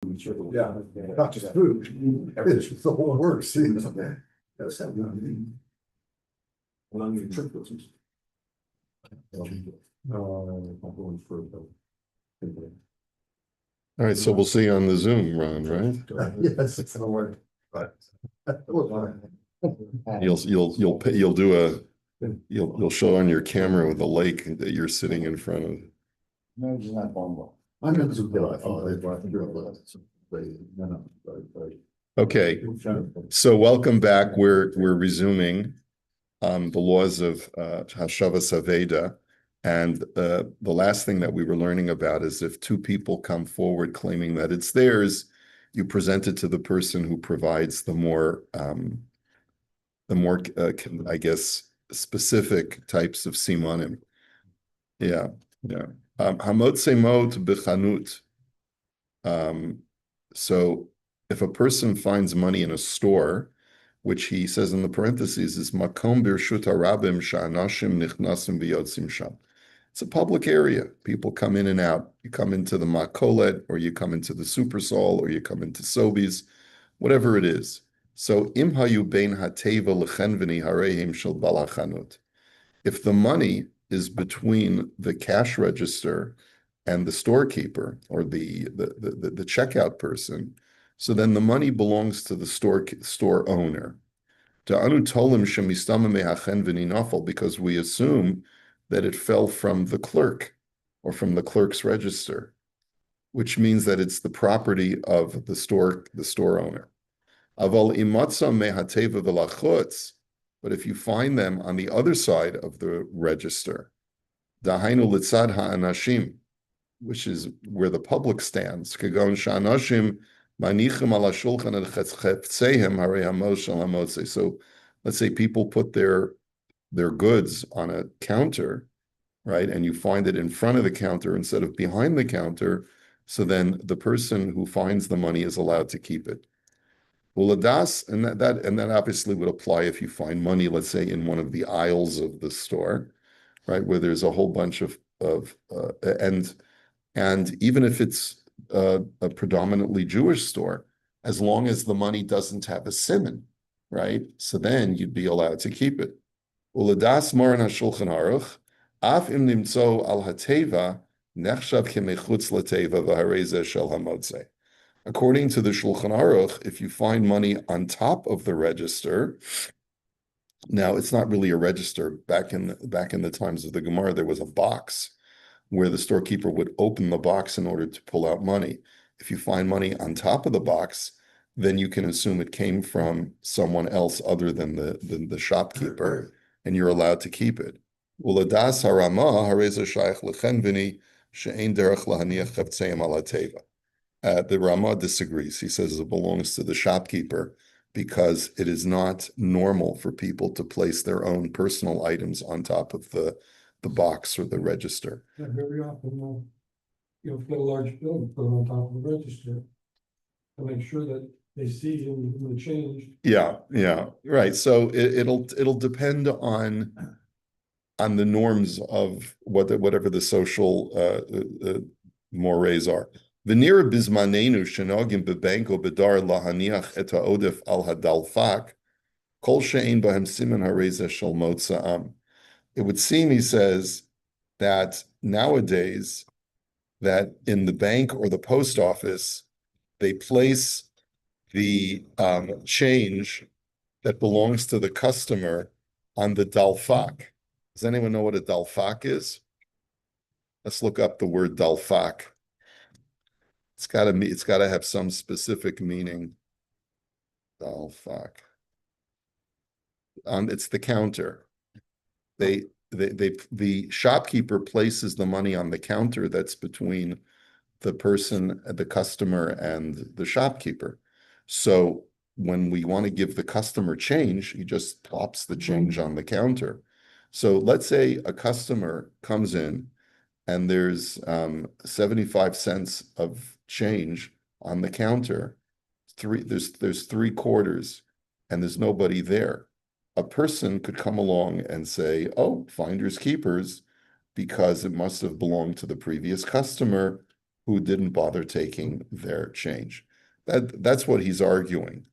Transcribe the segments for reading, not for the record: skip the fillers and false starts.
Yeah, not just food, it's the whole works. That's how we. All right, so we'll see you on the Zoom, Ron, right? Yes, it's gonna work, but. You'll do you'll show on your camera with the lake that you're sitting in front of. No, it's not bomb. I'm gonna do Okay, so welcome back. We're resuming the laws of Hashavas Aveda. And the last thing that we were learning about is if two people come forward claiming that it's theirs, you present it to the person who provides the more I guess, specific types of simanim. Yeah, yeah. Hamotze mot b'chanut. So if a person finds money in a store, which he says in the parentheses is makom birshut harabim sha'anashim nichnasim v'yotzim sham. It's a public area. People come in and out. You come into the makolet, or you come into the Supersol, or you come into Sobeys, whatever it is. So im hayu bein hateva lechenveni harehim shel balachanut. If the money is between the cash register and the storekeeper or the checkout person, so then the money belongs to the store owner. Because we assume that it fell from the clerk or from the clerk's register, which means that it's the property of the store owner. But if you find them on the other side of the register, which is where the public stands, so let's say people put their goods on a counter, right? And you find it in front of the counter instead of behind the counter. So then the person who finds the money is allowed to keep it. And that obviously would apply if you find money, let's say, in one of the aisles of the store, right, where there's a whole bunch of and even if it's a predominantly Jewish store, as long as the money doesn't have a siman, right? So then you'd be allowed to keep it. Uladas Moran HaShulchan Aruch, Af im nimtzo al hateva nechshav kemechutz lateva v'harezeh shel hamotze. According to the Shulchan Aruch, if you find money on top of the register, now it's not really a register. Back in the times of the Gemara, there was a box where the storekeeper would open the box in order to pull out money. If you find money on top of the box, then you can assume it came from someone else other than the shopkeeper, and you're allowed to keep it. Uladas harama hareza shayach lechenvini she'ein derech lahaniach chavtzeim ala teva. The Rama disagrees. He says it belongs to the shopkeeper because it is not normal for people to place their own personal items on top of the box or the register. Yeah, very often, you'll get a large bill and put it on top of the register to make sure that they see in the change. Yeah, right. So it'll depend on the norms of whatever the social mores are. V'nira bizmanenu shenogim bebanko bedar lahaniach et ha'odef al hadalfak kol she'ein bahem siman harezeh shel motza'am. It would seem, he says, that nowadays, that in the bank or the post office, they place the change that belongs to the customer on the dalfak. Does anyone know what a dalfak is? Let's look up the word dalfak. It's got to have some specific meaning. Dalfak. It's the counter. The shopkeeper places the money on the counter that's between the customer and the shopkeeper. So when we want to give the customer change, he just plops the change on the counter. So let's say a customer comes in and there's 75 cents of change on the counter. There's 3 quarters and there's nobody there. A person could come along and say, oh, finders keepers, because it must have belonged to the previous customer who didn't bother taking their change. That's what he's arguing.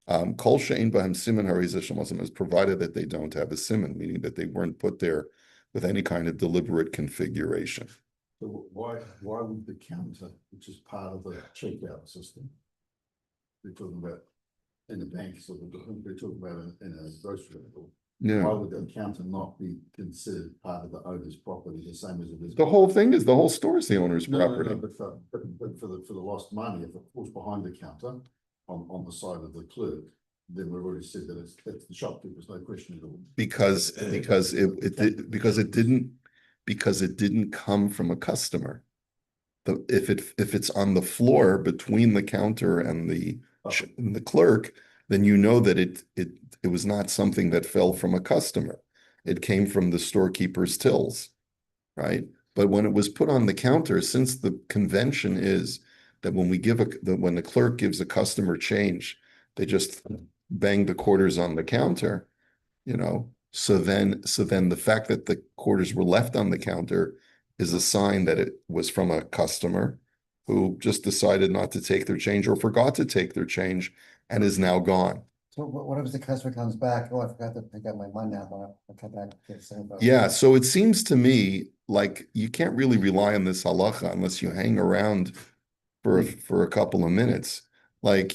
Kol she'ein bahem siman harizah shemasim is provided that they don't have a siman, meaning that they weren't put there with any kind of deliberate configuration. So why would the counter, which is part of the checkout system, they're talking about in the bank, so they're talking about in a grocery store. Why Yeah, would the counter not be considered part of the owner's property, the same as it is? the whole thing is the whole store is the owner's No, property. but for the lost money, if it falls behind the counter on the side of the clerk, then we've already said that it's the shopkeeper's, no question at all. Because it didn't come from a customer. If it's on the floor between the counter and the clerk, then you know that it was not something that fell from a customer. It came from the storekeeper's tills, right? But when it was put on the counter, since the convention is that when when the clerk gives a customer change, they just bang the quarters on the counter, So then the fact that the quarters were left on the counter is a sign that it was from a customer who just decided not to take their change or forgot to take their change and is now gone. So what if the customer comes back? Oh, I forgot to pick up my money now, but I'll come back. Get the same vote. Yeah, so it seems to me like you can't really rely on this halacha unless you hang around for a couple of minutes. Like,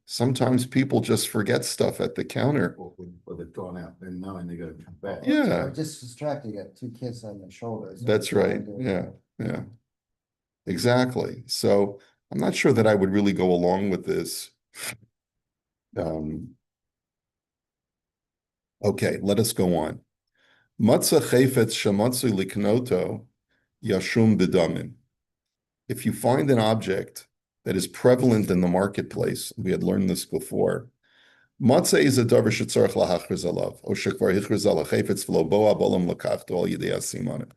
sometimes people just forget stuff at the counter. Or they've gone out, then knowing they're gonna come back. Yeah. Or just distracted, you got two kids on their shoulders. That's right. Yeah. Exactly. So I'm not sure that I would really go along with this. Okay, let us go on. Matzah chayfetz shamatzu liknoto yashum b'damin. If you find an object that is prevalent in the marketplace, we had learned this before. Matzah is a davar shetzarich lahachriz alav, o shekvar hichriz ala chayfetz v'lo boa bolam lakachto al yidei asimanim.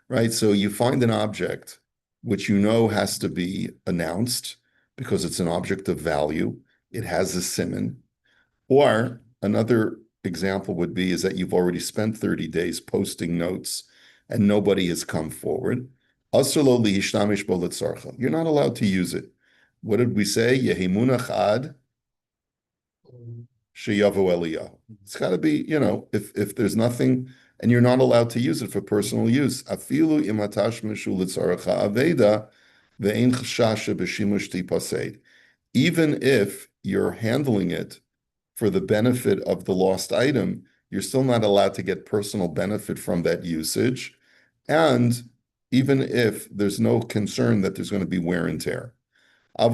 Right, so you find an object which you know has to be announced because it's an object of value. It has a siman. Or another example would be is that you've already spent 30 days posting notes and nobody has come forward. You're not allowed to use it. What did we say? Yehimunach ad sheyavo eliyahu. It's got to be, if there's nothing, and you're not allowed to use it for personal use. Afilu imatash mishu litzaracha aveda ve'ein chashasha b'shimush tipased. Even if you're handling it for the benefit of the lost item, you're still not allowed to get personal benefit from that usage. And even if there's no concern that there's going to be wear and tear. But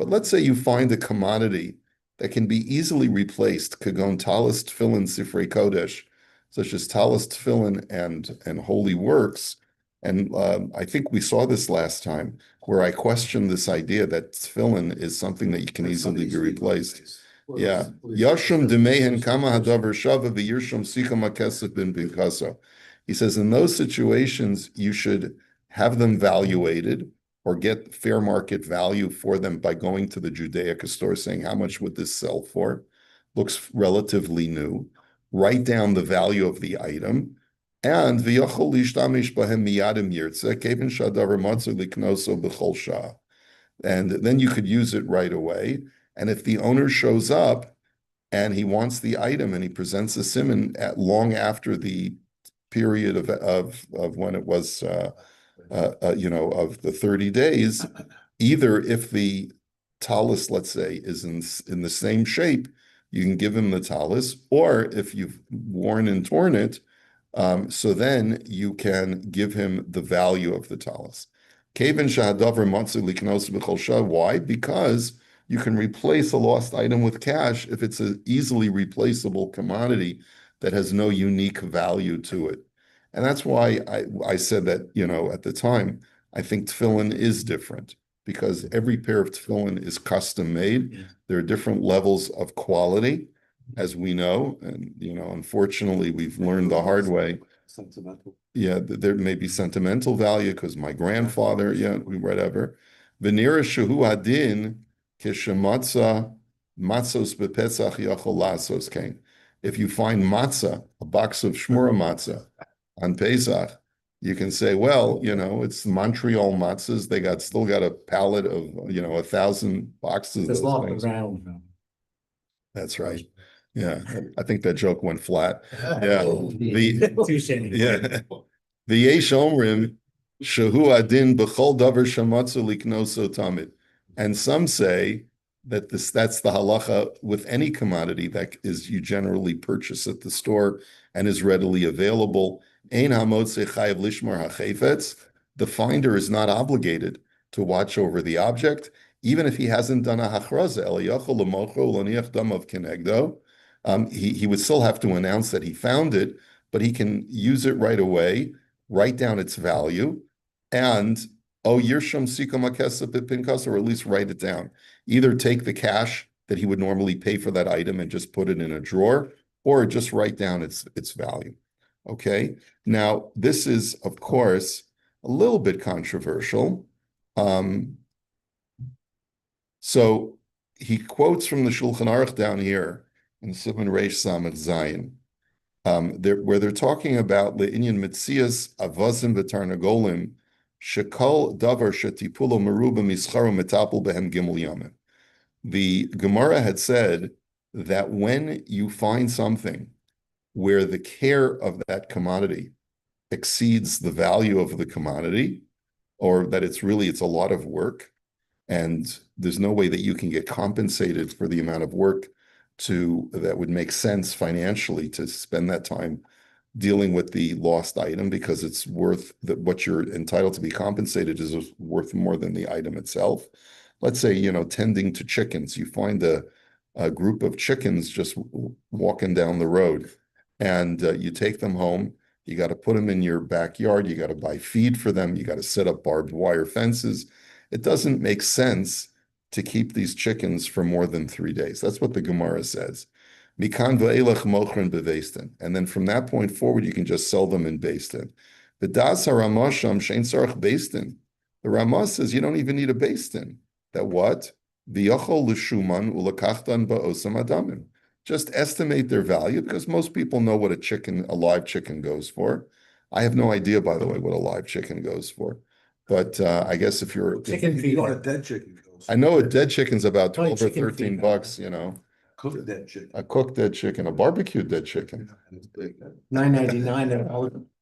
let's say you find a commodity that can be easily replaced, kagon talis tefillin sifrei kodesh, such as talis tefillin and holy works. And I think we saw this last time, where I questioned this idea that tefillin is something that you can easily be replaced. Yeah. Yashum demehen kama hadavar shava v'yirshum sika makesef bin binkaso. He says in those situations, you should have them valuated or get fair market value for them by going to the Judaica store saying, how much would this sell for? Looks relatively new. Write down the value of the item. And v'yachol lishtamish bahem miyadim yirtze kevin shadavar matzu liknoso b'chol shah. And then you could use it right away. And if the owner shows up and he wants the item and he presents a siman long after the period of when it was, of the 30 days, either if the talus, let's say, is in the same shape, you can give him the talus, or if you've worn and torn it, so then you can give him the value of the talus. Why? Because you can replace a lost item with cash if it's an easily replaceable commodity that has no unique value to it. And that's why I said that, at the time, I think tefillin is different because every pair of tefillin is custom made. Yeah. There are different levels of quality, as we know. And, unfortunately, we've learned the hard way. Sentimental. Yeah, there may be sentimental value because my grandfather, whatever. V'nira shehu adin kishematza matzos bepesach yachol lasos came. If you find matzah, a box of shmura matzah on Pesach, You can say, well, it's Montreal matzahs. They still got a pallet of, 1,000 boxes of Just those off the things. ground. That's right. Yeah, I think that joke went flat. Yeah. Yeah. The Yesh Omrim, Shehu Adin B'chol Davar Shamatzu Liknoso Tamid. And some say that that's the halacha with any commodity that is you generally purchase at the store and is readily available. Ein hamotze chayav lishmar hachefetz. The finder is not obligated to watch over the object, even if he hasn't done a hachraza. El yachol l'mocho l'niach damav kenegdo. He would still have to announce that he found it, but he can use it right away, write down its value, and yirsham sikam hakesef b'pinkas, or at least write it down. Either take the cash that he would normally pay for that item and just put it in a drawer, or just write down its value. Okay. Now, this is, of course, a little bit controversial. So he quotes from the Shulchan Aruch down here in Siman Reish Samach Zayin, where they're talking about le'inyan mitzias avazim v'tarnagolim shekol davar shetipulo meruba mischaru metapel behem gimel yamim. The Gemara had said that when you find something where the care of that commodity exceeds the value of the commodity, or that it's a lot of work, and there's no way that you can get compensated for the amount of work that would make sense financially to spend that time dealing with the lost item, because it's worth what you're entitled to be compensated is worth more than the item itself. Let's say, tending to chickens, you find a group of chickens just walking down the road, and you take them home. You got to put them in your backyard. You got to buy feed for them. You got to set up barbed wire fences. It doesn't make sense to keep these chickens for more than 3 days. That's what the Gemara says. Mikan ve'elach mochrin beveistin. And then from that point forward, you can just sell them in beistin. The das haramah sham shein sarach beistin. The Ramah says you don't even need a beistin. That what? V'yachol l'shuman u'lakachtan ba'osam adamim. Just estimate their value, because most people know what a live chicken goes for. I have no idea, by the way, what a live chicken goes for. But I guess if you're Chicken feed. Not a dead chicken. I know a dead chicken's about Like 12 or chicken 13 feed. bucks, Cooked dead chicken. a cooked dead chicken, a barbecued dead chicken. $9.99 at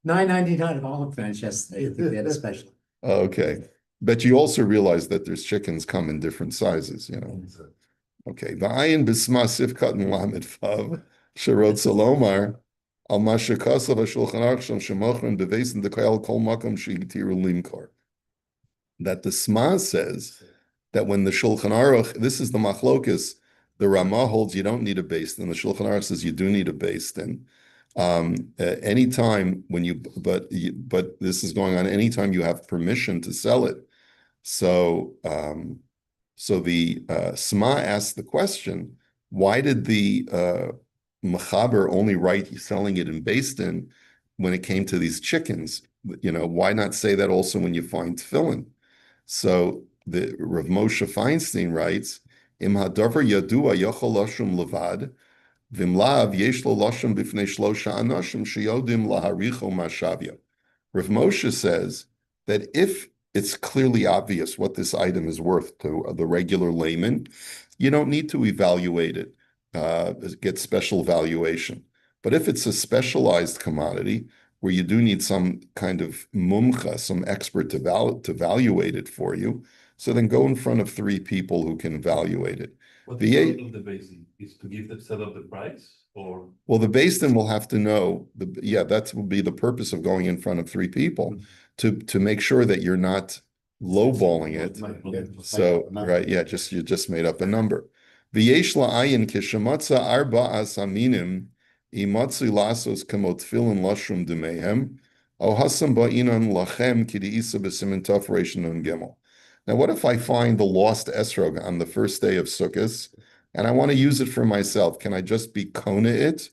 $9.99 at Olive Branch, yes, they had a special. Okay. But you also realize that there's chickens come in different sizes, Okay. V'ayin b'sma sifkat and lamed fav, sherot salomar, al mashakasav ha'shulchan aruch sham shemochrin bevesin dekayal kol makom she'gitiru limkor. That the Sma says that when the Shulchan Aruch, this is the machlokus, the Ramah holds you don't need a beis din. The Shulchan Aruch says you do need a beis din. Anytime but this is going on anytime you have permission to sell it. So the Sma asked the question, why did the Mechaber only write selling it in beis din when it came to these chickens? Why not say that also when you find tefillin? So the Rav Moshe Feinstein writes, Im hadavar yadua yachol lashum levad, vim lav yesh lo lashum b'fnei shlosha anashim sheyodim laharicho mashavya. Rav Moshe says that if it's clearly obvious what this item is worth to the regular layman, you don't need to evaluate it, get special valuation. But if it's a specialized commodity, where you do need some kind of mumcha, some expert to evaluate it for you, so then go in front of 3 people who can evaluate it. What the point of the basing is to give the seller the price, or? Well, the beis din will have to know, that will be the purpose of going in front of 3 people, to make sure that you're not lowballing it. So, right, you just made up a number. V'yesh la'ayin kishamatza arba asaminim imatzi lasos kamot tefillin lashum demehem o hasam ba'inan lachem kidiisa b'simin tov reish nun gimel. Now, what if I find the lost esrog on the first day of Sukkot, and I want to use it for myself? Can I just be kona it?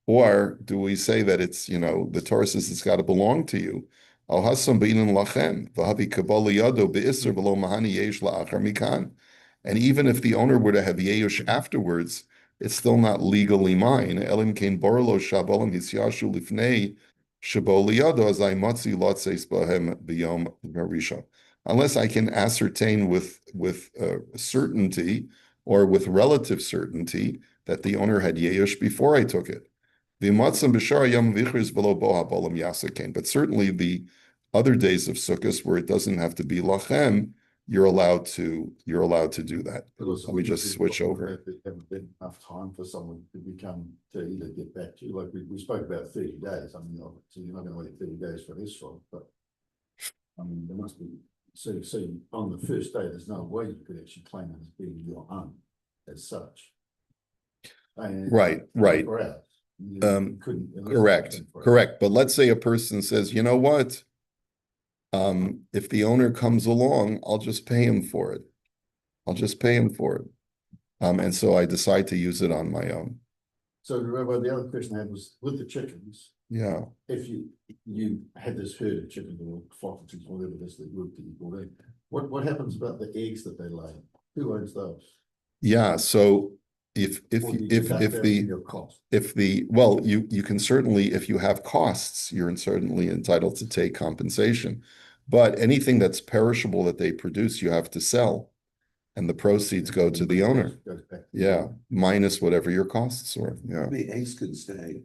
Or do we say that it's, the Torah says it's got to belong to you? Al hasam ba'inan lachem v'havi kabbalah yado be'isr v'lo mahani yesh la'achar mikan. And even if the owner were to have yeush afterwards, it's still not legally mine. Elim kein borlo shabalim hisyashu lifnei Shebo liyado azay motzi lotzeis bohem b'yom harishon. Unless I can ascertain with certainty or with relative certainty that the owner had yeush before I took it. But certainly the other days of Sukkot where it doesn't have to be lachem, you're allowed to do that. But also, Let me just switch over. There haven't been enough time for someone to either get back to you, like we spoke about 30 days, I mean, obviously you're not gonna wait 30 days for this one, but. I mean, there must be, so on the first day, there's no way you could actually claim it as being your own as such. And Right. 24 hours, you couldn't. unless it's Correct, 24 hours. correct. But let's say a person says, you know what? If the owner comes along, I'll just pay him for it. And so I decide to use it on my own. So Rabbi, the other question I had was with the chickens, Yeah. if you had this herd of chickens or foxes, whatever it is that group that you call them, what happens about the eggs that they lay? Who owns those? Yeah. So if Or do you deduct that from the your cost? well, you can certainly, if you have costs, you're certainly entitled to take compensation. But anything that's perishable that they produce, you have to sell. And the proceeds go to the owner. Goes back to the Yeah, owner. minus whatever your costs were. Yeah. The eggs could stay.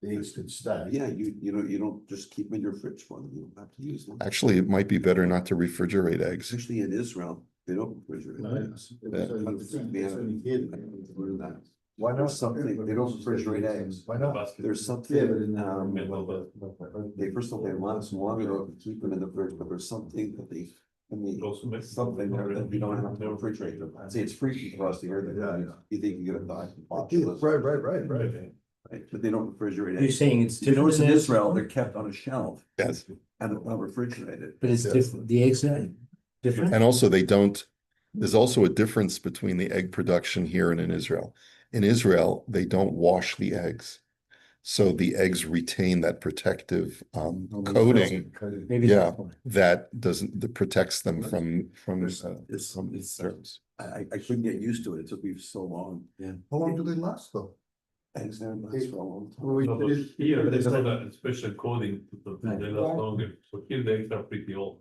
The eggs could stay. Yeah, you don't just keep them in your fridge for them. You don't have to use them. Actually, it might be better not to refrigerate eggs. Especially in Israel, they don't refrigerate. No, eggs. it's only here that they do that. Why not something, they don't refrigerate eggs. Why not? There's something, Yeah, but in they first of all, they want some longer to keep them in the fridge, but there's something that they. Something there that you don't have to refrigerate them. Say it's freaky for us to hear that. Yeah. You think you get a dog. Right. But they don't refrigerate You're eggs. saying it's You notice different in in Israel, they're kept on a shelf Yes. and they're not refrigerated. but it's different, the eggs are different? And also there's also a difference between the egg production here and in Israel. In Israel, they don't wash the eggs. So the eggs retain that protective coating Maybe yeah. that's why. that protects them from It's- germs. I couldn't get used to it. It took me so long. Yeah. How long do they last though? Eggs there last for a long time. Well, No, but here, but there's it's not like- a special coding to Right. they last longer, so here the eggs are pretty old.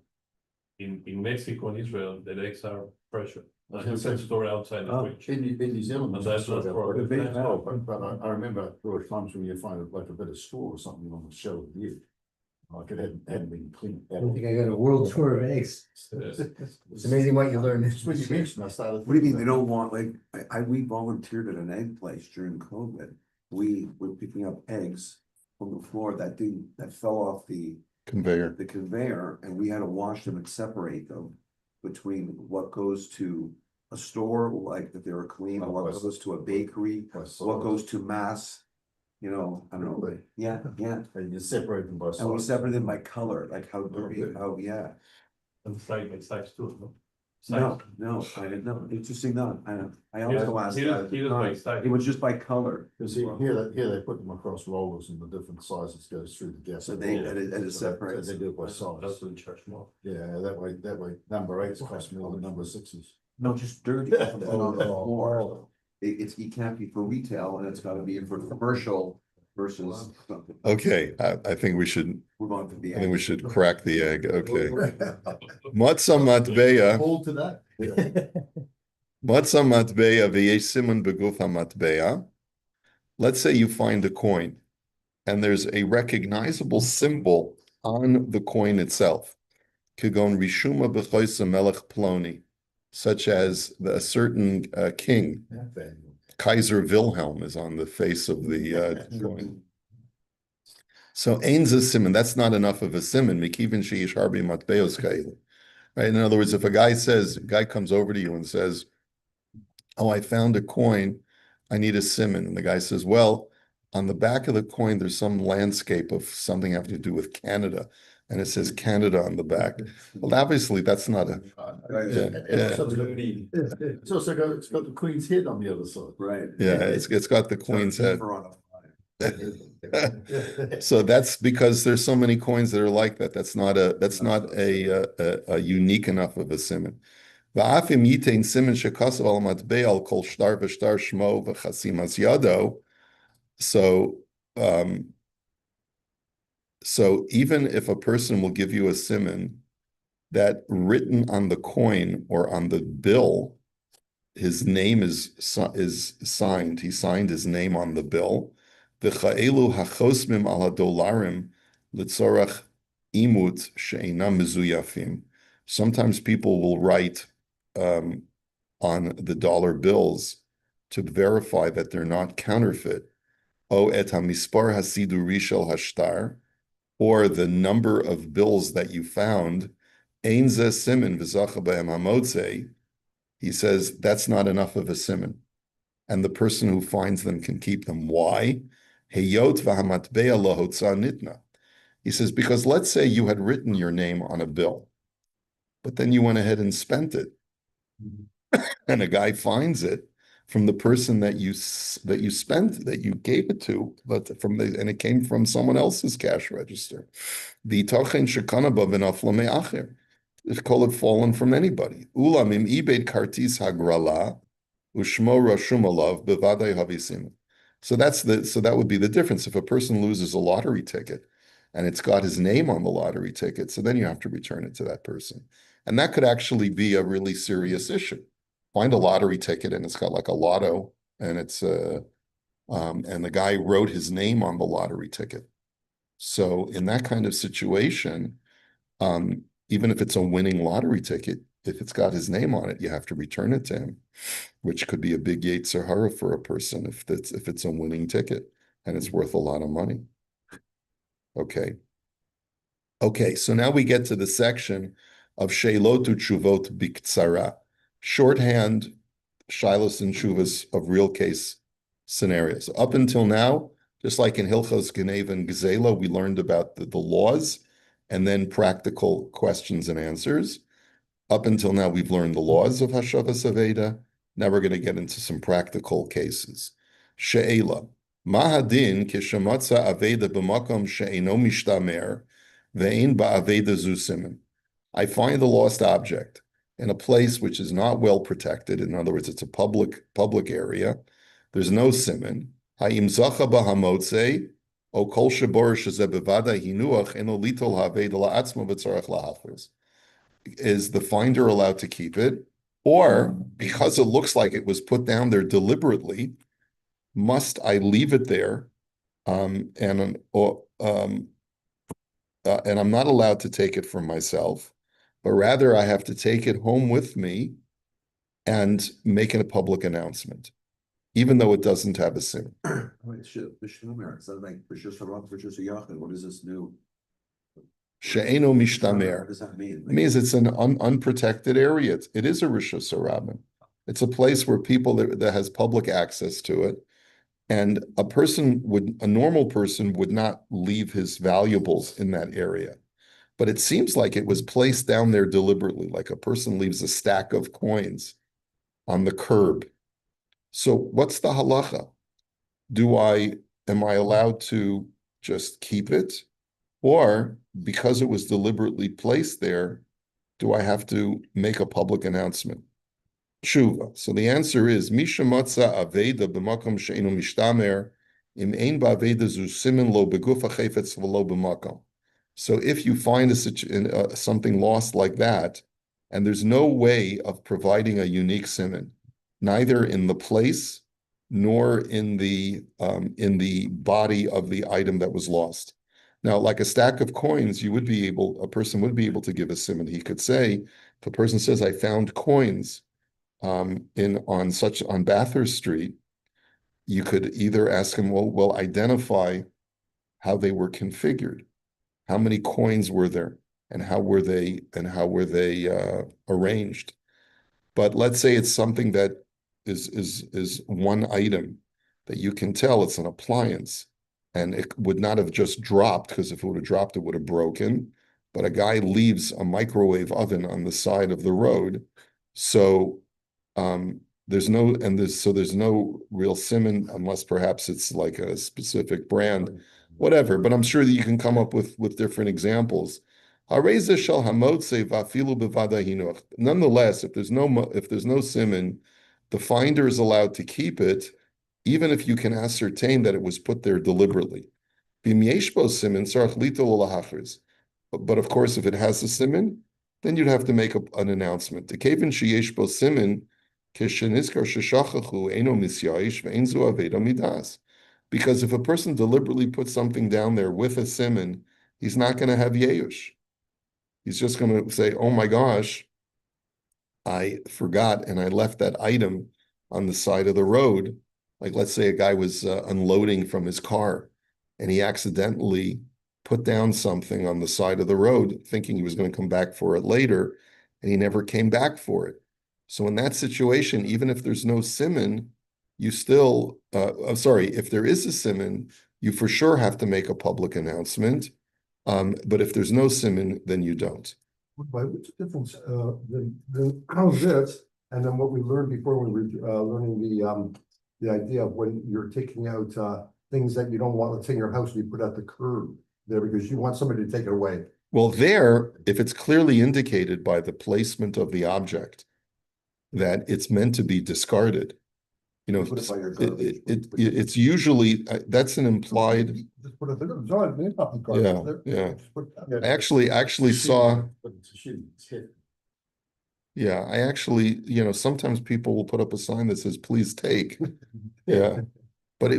In Mexico and Israel, the eggs are fresher, like you can store outside the Oh, fridge. in New Zealand. And that's not for- But I remember there were times when you find like a bit of straw or something on the shelf here. Like it hadn't been cleaned. I don't think I got a world tour of eggs. It's amazing what you learn. Just when you mentioned, I started. What do you mean they don't want, like, we volunteered at an egg place during COVID. We were picking up eggs from the floor that fell off the Conveyor. conveyor and we had to wash them and separate them. Between what goes to a store, like that they were clean, or what goes to a bakery, what goes to mass. You know, I don't know, Really? yeah, And you separate them by and we size. separated them by color, like how dirty, Okay. how, yeah. And side by size too, no? No, I didn't know, interesting, no, I also asked that, Here's by no, size. it was just by color. Because here they put them across rollers and the different sizes goes through the gas. So they- and it So separates. They do it by That's size. in charge more. Yeah, that way, number eights cost more than number sixes. No, just dirty on the floor. It's, it can't be for retail and it's gotta be for commercial versus something. Okay, I think we should Move on to the. I think we should crack the egg. Okay. Matzah matbeya. Hold to that. Matzah matbeya v'yesh siman beguf hamatbeya. Let's say you find a coin and there's a recognizable symbol on the coin itself. Kigon rishuma b'choisa melech ploni, such as a certain king, Kaiser Wilhelm is on the face of the coin. So ain's a simon, that's not enough of a simon. Mikivin sheish harbi matbeos kaili. Right? In other words, if a guy comes over to you and says, "Oh, I found a coin, I need a simon," and the guy says, "Well, on the back of the coin, there's some landscape of something having to do with Canada, and it says Canada on the back." Well, obviously, that's not a It's also it's got the Queen's head on the other side. Right. It's got the Queen's head. Beaver on a fire. So that's because there's so many coins that are like that. That's not a unique enough of a simon. V'afim yitain siman shekasav al matbei al kol shtar v'shtar shmo v'chasimas yado. So So even if a person will give you a siman that written on the coin or on the bill, his name is signed. He signed his name on the bill. V'cha'elu hachosmim ala dolarim litzorach imut she'einam mezuyafim. Sometimes people will write on the dollar bills to verify that they're not counterfeit. O et hamispar hasidu rishel hashtar, or the number of bills that you found. Ein ze simin v'zacha b'hem hamotzei. He says that's not enough of a siman, and the person who finds them can keep them. Why? Heyot v'hamatbea lahotza nitna. He says, because let's say you had written your name on a bill, but then you went ahead and spent it, and a guy finds it from the person that you gave it to, but and it came from someone else's cash register. The tochen shekana ba v'nafla me'acher. Call it fallen from anybody. Ulam im ibed kartis hagrala ushmo rashum alav bevadai havisim. So that would be the difference. If a person loses a lottery ticket and it's got his name on the lottery ticket, so then you have to return it to that person. And that could actually be a really serious issue. Find a lottery ticket and it's got like a lotto and it's and the guy wrote his name on the lottery ticket. So in that kind of situation, even if it's a winning lottery ticket, if it's got his name on it, you have to return it to him, which could be a big yetzer hara for a person if it's a winning ticket and it's worth a lot of money. Okay, so now we get to the section of Sheilot Utshuvot Biktsara, shorthand shilos and shuvas of real case scenarios. Up until now, just like in Hilchos, Geneva, and Gezela, we learned about the laws and then practical questions and answers. Up until now, we've learned the laws of Hashavas Aveda. Now we're going to get into some practical cases. She'ela. Mahadin kishamatza Aveda b'makom she'eno mishtamer ve'in ba'aveda zu siman. I find a lost object in a place which is not well protected. In other words, it's a public area. There's no siman. Ha'im zacha b'hamotze. O kol shebor shezeh bevada hinuach eno litol haved la'atzmo v'tzarech lahafres. Is the finder allowed to keep it, or because it looks like it was put down there deliberately, must I leave it there, and I'm not allowed to take it for myself, but rather I have to take it home with me and make it a public announcement, even though it doesn't have a sim. What is this new? She'eno mishtamer. What does that mean? It means it's an unprotected area. It is a rishus harabim. It's a place where people that has public access to it, and a normal person would not leave his valuables in that area. But it seems like it was placed down there deliberately, like a person leaves a stack of coins on the curb. So what's the halacha? Am I allowed to just keep it? Or because it was deliberately placed there, do I have to make a public announcement? Tshuva. So the answer is Misha Matza Aveda b'makom she'enu mishtamer im ein ba'aveda zu simin lo beguf hachefetz v'lo b'makom. So if you find something lost like that, and there's no way of providing a unique simin, neither in the place nor in the body of the item that was lost. Now, like a stack of coins, a person would be able to give a siman. He could say, if a person says, I found coins on Bathurst Street, you could either ask him, well, identify how they were configured. How many coins were there and how were they arranged? But let's say it's something that is one item that you can tell it's an appliance. And it would not have just dropped, because if it would have dropped, it would have broken. But a guy leaves a microwave oven on the side of the road. So there's no real siman, unless perhaps it's like a specific brand, whatever. But I'm sure that you can come up with different examples. Nonetheless, if there's no siman, the finder is allowed to keep it, even if you can ascertain that it was put there deliberately. But of course, if it has a siman, then you'd have to make an announcement. Because if a person deliberately puts something down there with a siman, he's not going to have yeush. He's just going to say, oh my gosh, I forgot and I left that item on the side of the road. Like, let's say a guy was unloading from his car and he accidentally put down something on the side of the road thinking he was going to come back for it later, and he never came back for it. So in that situation, even if there's no siman, you still, if there is a siman, you for sure have to make a public announcement. But if there's no siman, then you don't. What's the difference, how's this, and then what we learned before when we were learning the idea of when you're taking out things that you don't want, let's say in your house, you put at the curb there because you want somebody to take it away. Well, there, if it's clearly indicated by the placement of the object that it's meant to be discarded, you know, Put it by your garbage. it's usually, that's an implied, Just put it there, it's all, it's not the garbage yeah, there. yeah. Just put- I actually saw, But it's a shoe, it's hit. yeah, I actually, you know, sometimes people will put up a sign that says, please take. Yeah. But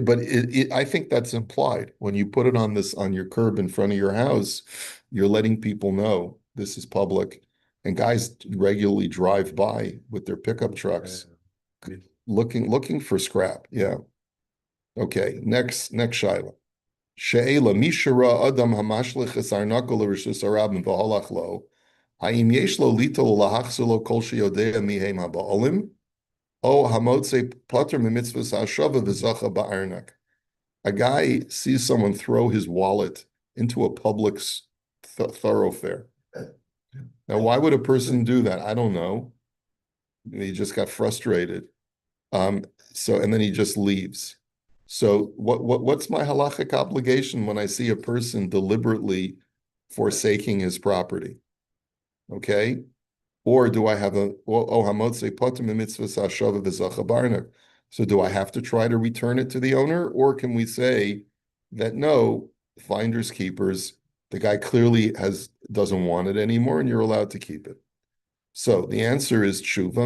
I think that's implied. When you put it on your curb in front of your house, you're letting people know this is public. And guys regularly drive by with their pickup trucks looking for scrap. Yeah. Okay, next Shaila. She'ela mishara adam hamashlich es arnakol l'rishus harabim v'holach lo. Ha'im yesh lo litol lahachzilo kol sheyodea mihem haba'olim. Oh, hamotze plater mitzvahs hashava v'zacha ba'arnak. A guy sees someone throw his wallet into a public thoroughfare. Now, why would a person do that? I don't know. He just got frustrated. And then he just leaves. So what's my halachic obligation when I see a person deliberately forsaking his property? Okay. Or do I have so do I have to try to return it to the owner? Or can we say that no, finders keepers, the guy clearly doesn't want it anymore and you're allowed to keep it? So the answer is tshuva.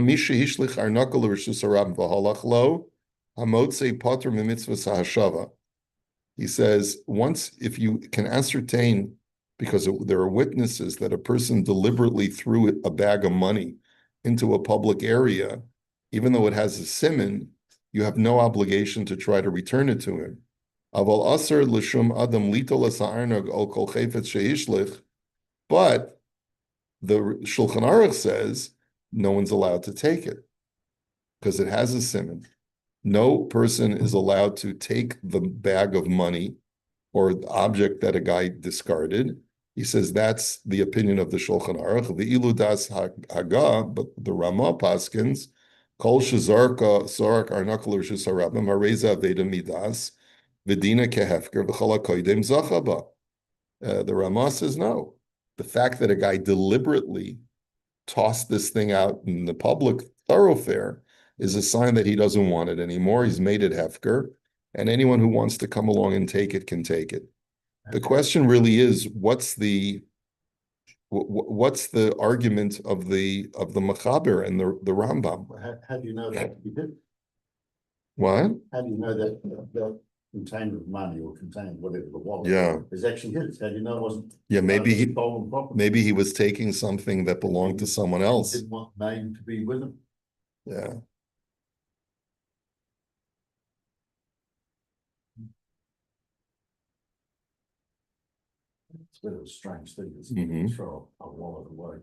He says, once, if you can ascertain, because there are witnesses that a person deliberately threw a bag of money into a public area, even though it has a siman, you have no obligation to try to return it to him. But the Shulchan Aruch says no one's allowed to take it because it has a siman. No person is allowed to take the bag of money or the object that a guy discarded. He says that's the opinion of the Shulchan Aruch. The iludas haga, but the Ramah paskins, kol shezarka sarak arnakol rishus harabim hareza aveda midas v'dina kehefker v'chala koydem zachaba. The Ramah says no. The fact that a guy deliberately tossed this thing out in the public thoroughfare is a sign that he doesn't want it anymore. He's made it hefker, and anyone who wants to come along and take it can take it. The question really is, what's the argument of the Machaber and the Rambam? How do you know that he did? What? How do you know that that container of money or container whatever the wallet is actually his? How do you know it wasn't? Yeah, maybe stolen property? maybe he was taking something that belonged to someone else. Didn't want name to be with him. Yeah. It's a bit of a strange thing, isn't Mhm. it? Throw a wallet away.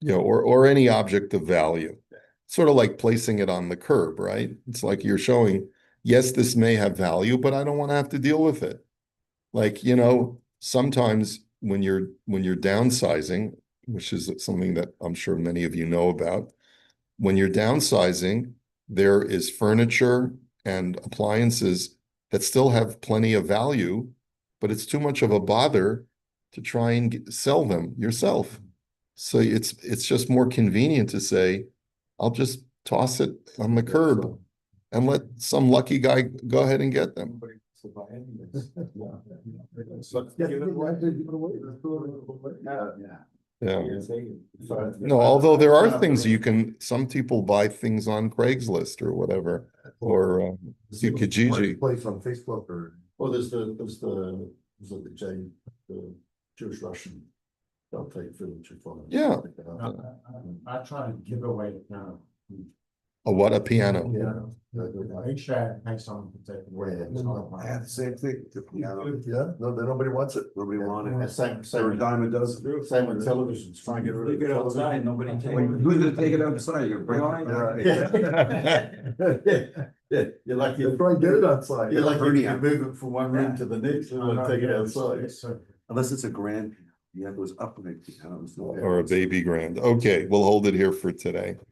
Yeah, or any object of value. Sort of like placing it on the curb, right? It's like you're showing, yes, this may have value, but I don't want to have to deal with it. Like, you know, sometimes when you're downsizing, which is something that I'm sure many of you know about, when you're downsizing, there is furniture and appliances that still have plenty of value, but it's too much of a bother to try and sell them yourself. So it's just more convenient to say, I'll just toss it on the curb. and let some lucky guy go ahead and get them. Yeah. No, although there are things some people buy things on Craigslist or whatever, or Kijiji. Place on Facebook or. Well, there's the Jewish Russian, they'll take furniture for them. Yeah. I try to give away the piano. A what, a piano? Each share pay someone to take it away. I had the same thing, Yeah, no, nobody wants it. nobody wanted And it. same, Every dime a dozen. same with televisions, try and get rid of. Take it outside, television. nobody take Wait, it. who's gonna take it outside? You're gonna Yeah, you're lucky. They'll probably get it outside. You're lucky Pretty you can move it from one room to the next, and we'll take it outside. Unless it's a grand, you have those upright pianos. Or a baby grand. Okay, we'll hold it here for today.